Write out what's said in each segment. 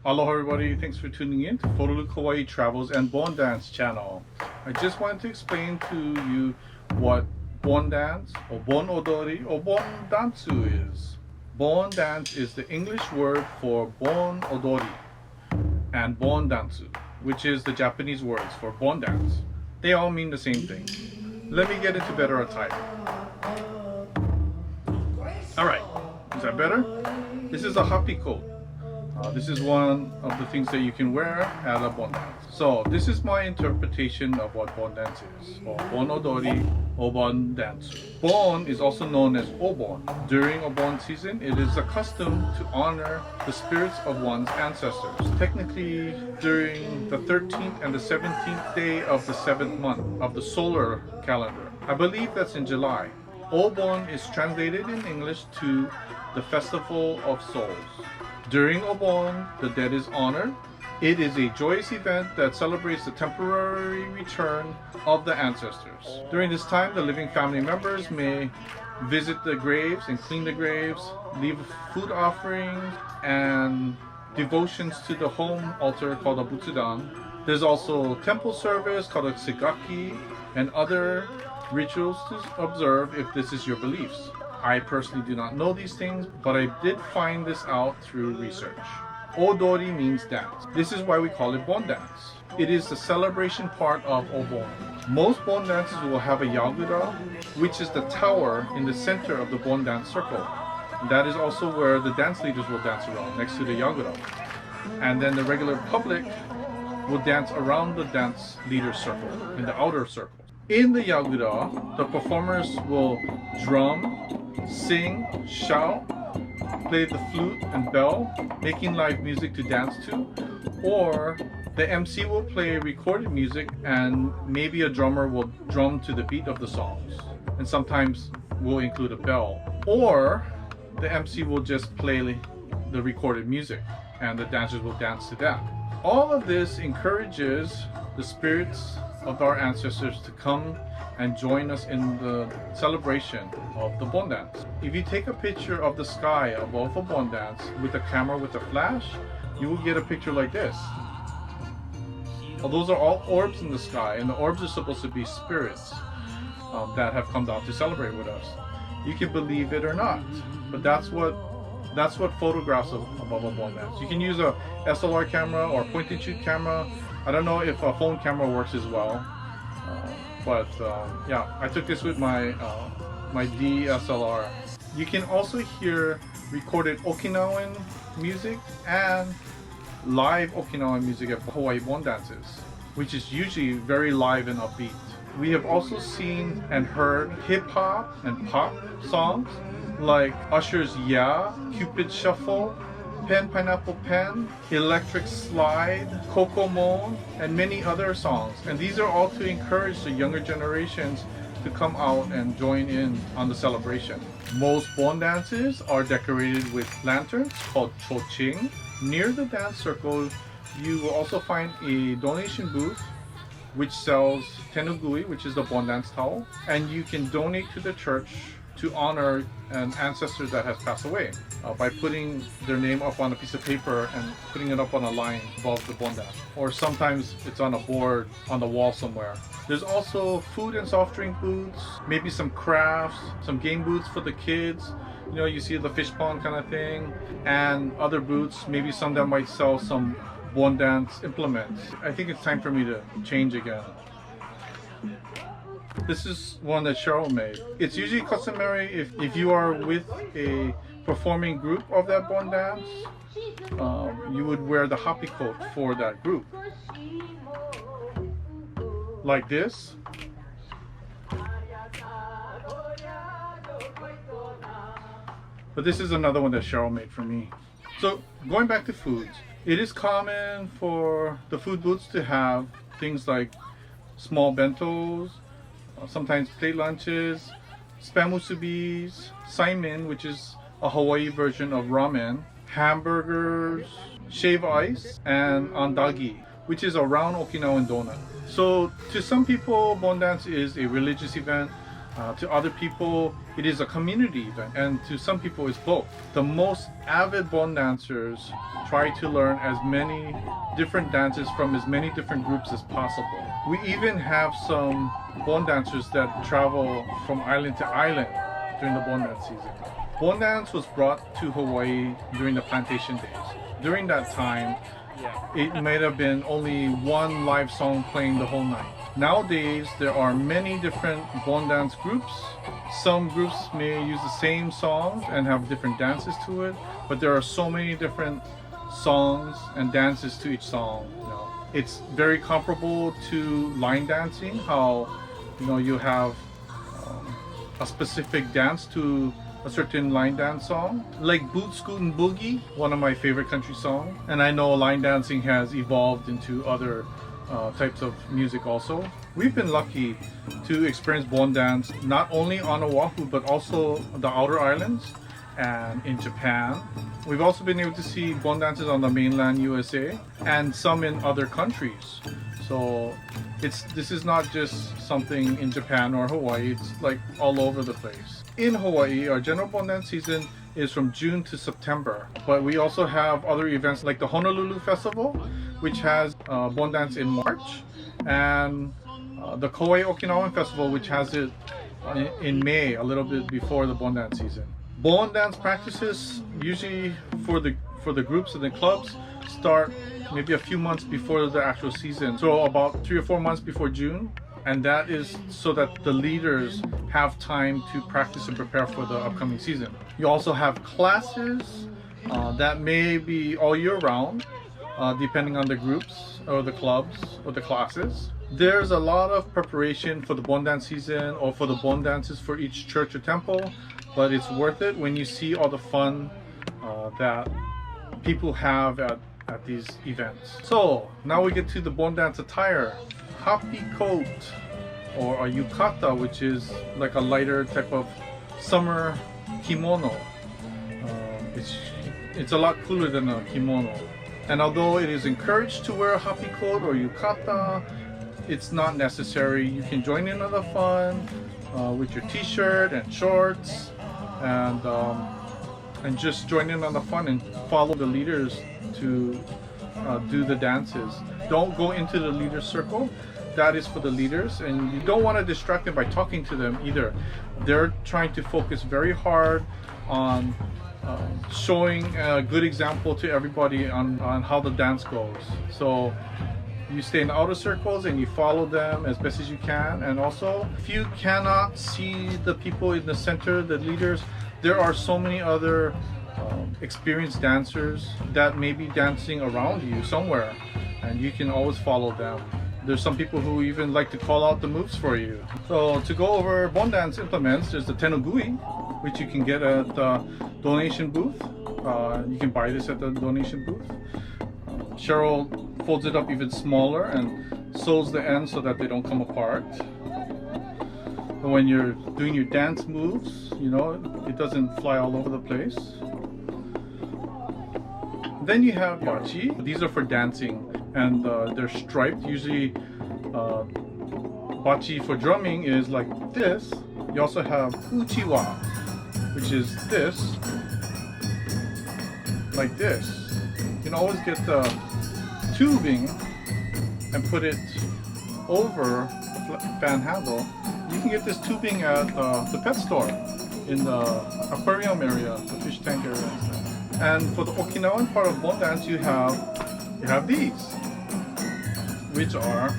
Aloha everybody, thanks for tuning in to Photoluke Hawaii Travels and Bon Dance channel. I just wanted to explain to you what Bon Dance, or Bon Odori, or Bon Dansu is. Bon Dance is the English word for Bon Odori and Bon Dansu, which is the Japanese words for Bon Dance. They all mean the same thing. Let me get into better attire. Alright, is that better? This is a happy coat. This is one of the things that you can wear at a Bon Dance. So this is my interpretation of what Bon Dance is, or Bon Odori, Obon Dansu. Bon is also known as Obon. During Obon season, it is a custom to honor the spirits of one's ancestors. Technically, during the 13th and the 17th day of the 7th month of the solar calendar. I believe that's in July. Obon is translated in English to the Festival of Souls. During Obon, the dead is honored. It is a joyous event that celebrates the temporary return of the ancestors. During this time, the living family members may visit the graves and clean the graves, leave food offerings and devotions to the home altar called a butsudan. There's also temple service called a tsigaki and other rituals to observe if this is your beliefs. I personally do not know these things, but I did find this out through research. Odori means dance. This is why we call it Bon Dance. It is the celebration part of Obon. Most Bon dances will have a yagura, which is the tower in the center of the Bon Dance circle. That is also where the dance leaders will dance around, next to the yagura. And then the regular public will dance around the dance leader circle, in the outer circle. In the yagura, the performers will drum, sing, shout, play the flute and bell, making live music to dance to, or the MC will play recorded music and maybe a drummer will drum to the beat of the songs, and sometimes will include a bell, or the MC will just play the recorded music and the dancers will dance to that. All of this encourages the spirits of our ancestors to come and join us in the celebration of the Bon Dance. If you take a picture of the sky above a Bon Dance with a camera with a flash, you will get a picture like this. Well, those are all orbs in the sky, and the orbs are supposed to be spirits that have come down to celebrate with us. You can believe it or not, but that's what photographs above a Bon Dance. You can use a SLR camera or point and shoot camera. I don't know if a phone camera works as well. But yeah, I took this with my my DSLR. You can also hear recorded Okinawan music and live Okinawan music at Hawaii Bon Dances, which is usually very live and upbeat. We have also seen and heard hip hop and pop songs like Usher's Yeah, Cupid Shuffle, Pen Pineapple Pen, Electric Slide, Kokomon, and many other songs. And these are all to encourage the younger generations to come out and join in on the celebration. Most Bon dances are decorated with lanterns called choching. Near the dance circle, you will also find a donation booth which sells tenugui, which is the Bon dance towel, and you can donate to the church to honor an ancestor that has passed away by putting their name up on a piece of paper and putting it up on a line above the Bon Dance. Or sometimes it's on a board on the wall somewhere. There's also food and soft drink booths, maybe some crafts, some game booths for the kids. You know, you see the fish pond kind of thing, and other booths, maybe some that might sell some Bon Dance implements. I think it's time for me to change again. This is one that Cheryl made. It's usually customary if you are with a performing group of that Bon Dance, you would wear the happy coat for that group. Like this. But this is another one that Cheryl made for me. So going back to foods, it is common for the food booths to have things like small bentos, sometimes plate lunches, spam musubis, saimin, which is a Hawaii version of ramen, hamburgers, shave ice, and andagi, which is a round Okinawan donut. So to some people, Bon Dance is a religious event. To other people, it is a community event, and to some people, it's both. The most avid Bon dancers try to learn as many different dances from as many different groups as possible. We even have some Bon dancers that travel from island to island during the Bon dance season. Bon dance was brought to Hawaii during the plantation days. During that time, it might have been only one live song playing the whole night. Nowadays, there are many different Bon dance groups. Some groups may use the same songs and have different dances to it, but there are so many different songs and dances to each song. It's very comparable to line dancing, how you have a specific dance to a certain line dance song, like Boot Scootin' Boogie, one of my favorite country songs. And I know line dancing has evolved into other types of music also. We've been lucky to experience Bon dance not only on Oahu but also the outer islands and in Japan. We've also been able to see Bon dances on the mainland USA and some in other countries. So this is not just something in Japan or Hawaii, it's like all over the place. In Hawaii, our general Bon dance season is from June to September, but we also have other events like the Honolulu Festival, which has Bon dance in March, and the Kauai Okinawan Festival, which has it in May, a little bit before the Bon dance season. Bon dance practices usually for the groups and the clubs start maybe a few months before the actual season, so about 3 or 4 months before June, and that is so that the leaders have time to practice and prepare for the upcoming season. You also have classes that may be all year round, depending on the groups or the clubs or the classes. There's a lot of preparation for the Bon dance season or for the Bon dances for each church or temple, but it's worth it when you see all the fun that people have at these events. So now we get to the Bon dance attire. Hapi coat or a yukata, which is like a lighter type of summer kimono. It's a lot cooler than a kimono. And although it is encouraged to wear a hapi coat or yukata, it's not necessary. You can join in on the fun with your t-shirt and shorts and just join in on the fun and follow the leaders to do the dances. Don't go into the leader circle. That is for the leaders, and you don't want to distract them by talking to them either. They're trying to focus very hard on showing a good example to everybody on how the dance goes. So you stay in the outer circles and you follow them as best as you can. And also, if you cannot see the people in the center, the leaders, there are so many other experienced dancers that may be dancing around you somewhere, and you can always follow them. There's some people who even like to call out the moves for you. So to go over Bon dance implements, there's the tenugui, which you can get at the donation booth. You can buy this at the donation booth. Cheryl folds it up even smaller and sews the ends so that they don't come apart. And when you're doing your dance moves, it doesn't fly all over the place. Then you have bachi. These are for dancing, and they're striped. Usually bachi for drumming is like this. You also have uchiwa, which is this, like this. You can always get the tubing and put it over the fan handle. You can get this tubing at the pet store in the aquarium area, the fish tank area. And for the Okinawan part of Bon dance, you have these, which are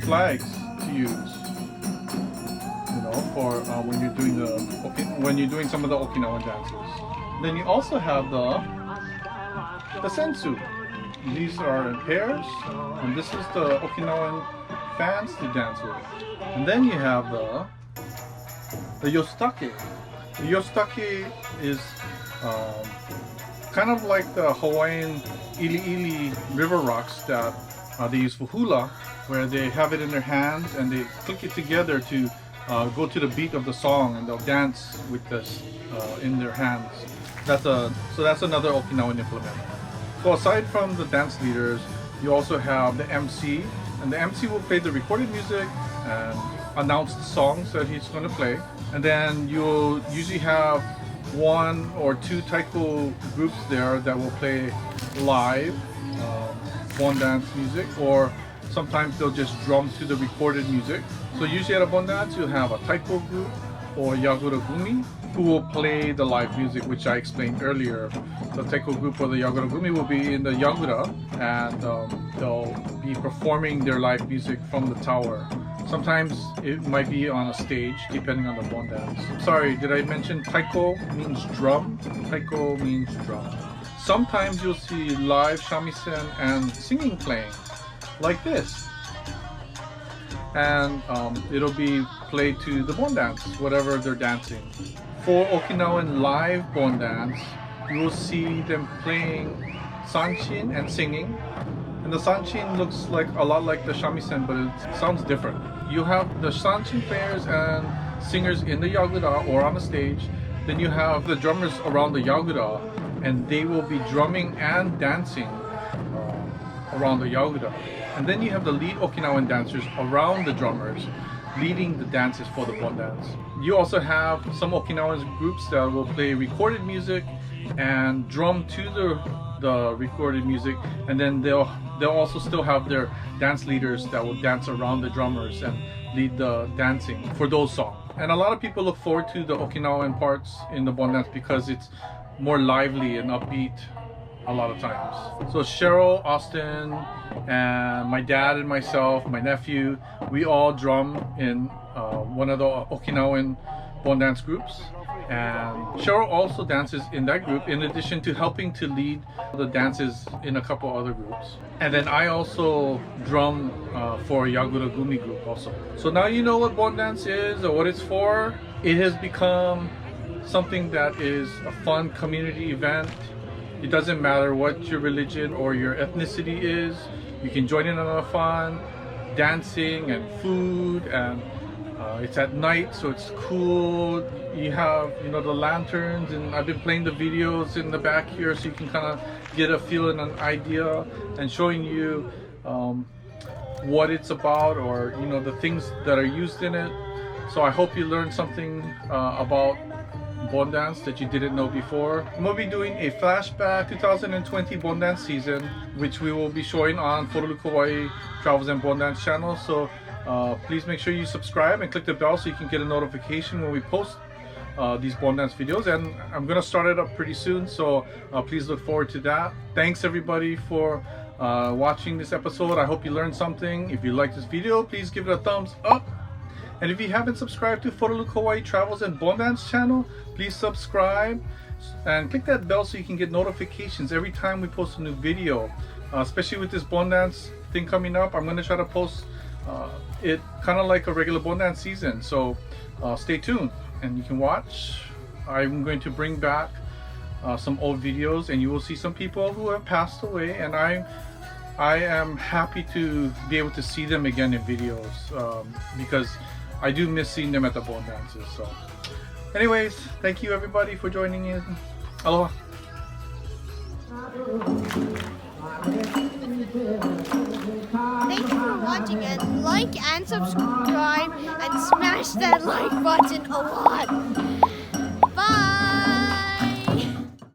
flags to use, for when you're doing some of the Okinawan dances. Then you also have the sensu. These are in pairs, and this is the Okinawan fans to dance with. And then you have the yosutake. The yosutake is kind of like the Hawaiian ili river rocks that they use for hula, where they have it in their hands and they click it together to go to the beat of the song, and they'll dance with this in their hands. So that's another Okinawan implement. So aside from the dance leaders, you also have the MC, and the MC will play the recorded music and announce the songs that he's going to play. And then you'll usually have one or two taiko groups there that will play live Bon dance music, or sometimes they'll just drum to the recorded music. So usually at a Bon dance you'll have a taiko group or Yagura Gumi who will play the live music, which I explained earlier. The taiko group or the Yagura Gumi will be in the Yagura, and they'll be performing their live music from the tower. Sometimes it might be on a stage depending on the Bon dance. Sorry, did I mention taiko means drum? Taiko means drum. Sometimes you'll see live shamisen and singing playing like this, and it'll be played to the Bon dance, whatever they're dancing. For Okinawan live Bon dance, you will see them playing sanshin and singing, and the sanshin looks like a lot like the shamisen, but it sounds different. You have the sanshin players and singers in the Yagura or on the stage, then you have the drummers around the Yagura, and they will be drumming and dancing around the Yagura. And then you have the lead Okinawan dancers around the drummers, leading the dances for the Bon dance. You also have some Okinawan groups that will play recorded music and drum to the recorded music, and then they'll also still have their dance leaders that will dance around the drummers and lead the dancing for those songs. And a lot of people look forward to the Okinawan parts in the Bon dance because it's more lively and upbeat a lot of times. So Cheryl, Austin, and my dad and myself, my nephew, we all drum in one of the Okinawan Bon dance groups, and Cheryl also dances in that group in addition to helping to lead the dances in a couple other groups. And then I also drum for Yagura Gumi group also. So now you know what Bon dance is or what it's for. It has become something that is a fun community event. It doesn't matter what your religion or your ethnicity is. You can join in on the fun, dancing and food, and it's at night, so it's cool. You have, you know, the lanterns, and I've been playing the videos in the back here so you can kind of get a feel and an idea, and showing you what it's about, or you know, the things that are used in it. So I hope you learned something about Bon dance that you didn't know before. We'll be doing a flashback 2020 Bon dance season, which we will be showing on Forolu Kauai Travels and Bon dance channel. So please make sure you subscribe and click the bell so you can get a notification when we post these Bon dance videos. And I'm gonna start it up pretty soon, so please look forward to that. Thanks everybody for watching this episode. I hope you learned something. If you like this video, please give it a thumbs up. And if you haven't subscribed to Forolu Kauai Travels and Bon dance channel, please subscribe and click that bell so you can get notifications every time we post a new video. Especially with this Bon dance thing coming up, I'm going to try to post it kind of like a regular Bon dance season. So stay tuned and you can watch. I'm going to bring back some old videos, and you will see some people who have passed away, and I am happy to be able to see them again in videos because I do miss seeing them at the Bon dances. So anyways, thank you everybody for joining in. Aloha. Thank you for watching, and like and subscribe and smash that like button a lot.